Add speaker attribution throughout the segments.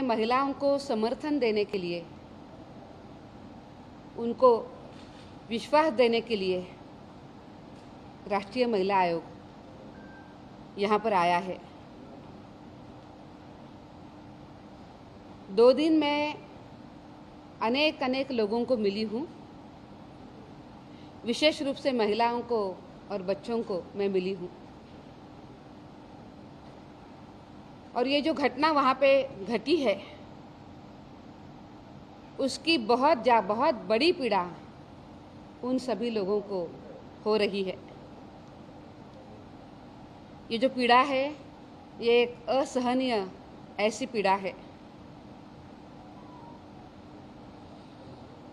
Speaker 1: महिलाओं को समर्थन देने के लिए, उनको विश्वास देने के लिए राष्ट्रीय महिला आयोग यहाँ पर आया है। 2 दिन मैं अनेक लोगों को मिली हूँ, विशेष रूप से महिलाओं को और बच्चों को मैं मिली हूँ। और ये जो घटना वहाँ पे घटी है, उसकी बहुत बड़ी पीड़ा उन सभी लोगों को हो रही है। ये जो पीड़ा है, ये एक असहनीय ऐसी पीड़ा है।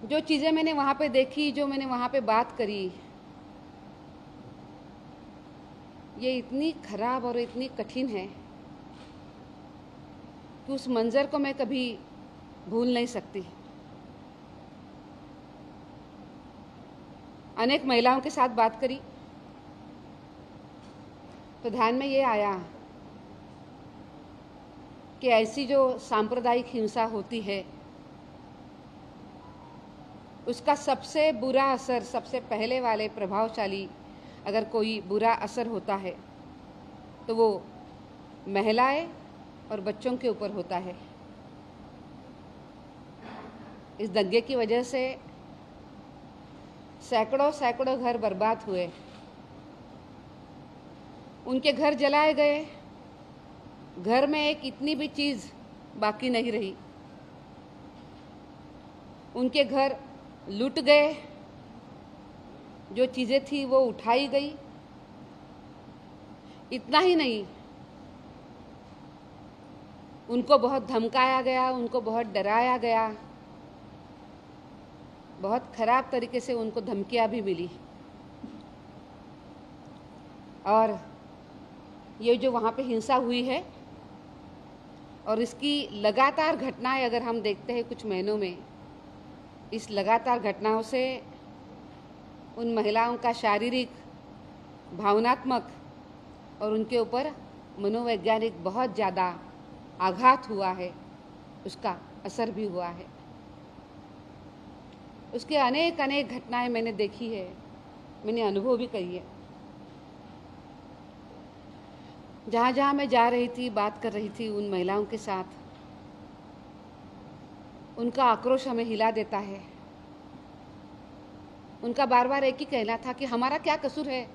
Speaker 1: जो चीज़ें मैंने वहाँ पे देखी, जो मैंने वहाँ पे बात करी, ये इतनी खराब और इतनी कठिन है कि उस मंज़र को मैं कभी भूल नहीं सकती। अनेक महिलाओं के साथ बात करी तो ध्यान में ये आया कि ऐसी जो सांप्रदायिक हिंसा होती है, उसका सबसे बुरा असर, सबसे पहले वाले प्रभावशाली अगर कोई बुरा असर होता है तो वो महिलाएं और बच्चों के ऊपर होता है। इस दंगे की वजह से सैकड़ों घर बर्बाद हुए, उनके घर जलाए गए, घर में एक इतनी भी चीज़ बाकी नहीं रही, उनके घर लूट गए, जो चीज़ें थी वो उठाई गई। इतना ही नहीं, उनको बहुत धमकाया गया, उनको बहुत डराया गया, बहुत खराब तरीके से उनको धमकियां भी मिली। और ये जो वहाँ पे हिंसा हुई है और इसकी लगातार घटनाएं अगर हम देखते हैं कुछ महीनों में, इस लगातार घटनाओं से उन महिलाओं का शारीरिक, भावनात्मक और उनके ऊपर मनोवैज्ञानिक बहुत ज़्यादा आघात हुआ है, उसका असर भी हुआ है। उसके अनेक घटनाएं मैंने देखी है, मैंने अनुभव भी करी है। जहाँ मैं जा रही थी, बात कर रही थी उन महिलाओं के साथ, उनका आक्रोश हमें हिला देता है। उनका बार बार एक ही कहना था कि हमारा क्या कसूर है,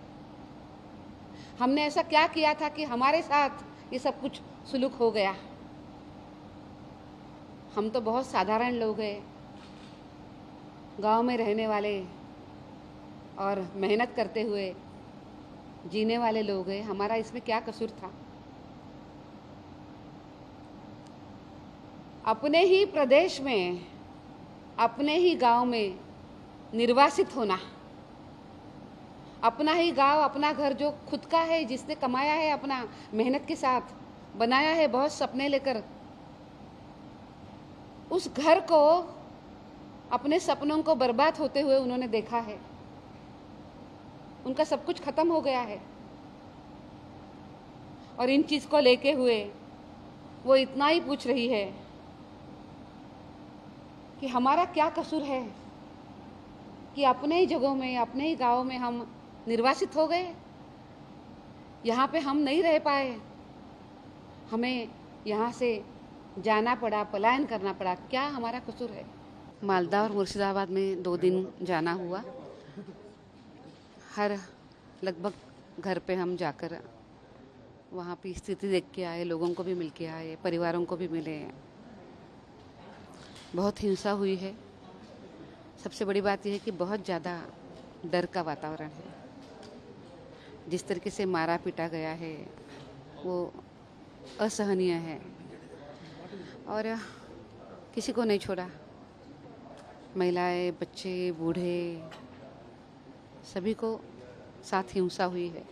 Speaker 1: हमने ऐसा क्या किया था कि हमारे साथ ये सब कुछ सुलूक हो गया। हम तो बहुत साधारण लोग हैं, गांव में रहने वाले और मेहनत करते हुए जीने वाले लोग हैं, हमारा इसमें क्या कसूर था। अपने ही प्रदेश में, अपने ही गांव में निर्वासित होना, अपना ही गांव, अपना घर जो खुद का है, जिसने कमाया है, अपना मेहनत के साथ बनाया है, बहुत सपने लेकर, उस घर को, अपने सपनों को बर्बाद होते हुए उन्होंने देखा है। उनका सब कुछ खत्म हो गया है और इन चीज़ को लेके हुए वो इतना ही पूछ रही है कि हमारा क्या कसूर है कि अपने ही जगहों में, अपने ही गाँव में हम निर्वासित हो गए, यहाँ पे हम नहीं रह पाए, हमें यहाँ से जाना पड़ा, पलायन करना पड़ा, क्या हमारा कसूर है। मालदा और मुर्शिदाबाद में 2 दिन जाना हुआ। हर लगभग घर पे हम जाकर वहाँ की स्थिति देख के आए, लोगों को भी मिल के आए, परिवारों को भी मिले। बहुत हिंसा हुई है। सबसे बड़ी बात यह है कि बहुत ज़्यादा डर का वातावरण है। जिस तरीके से मारा पीटा गया है वो असहनीय है और किसी को नहीं छोड़ा। महिलाएं, बच्चे, बूढ़े, सभी को साथ हिंसा हुई है।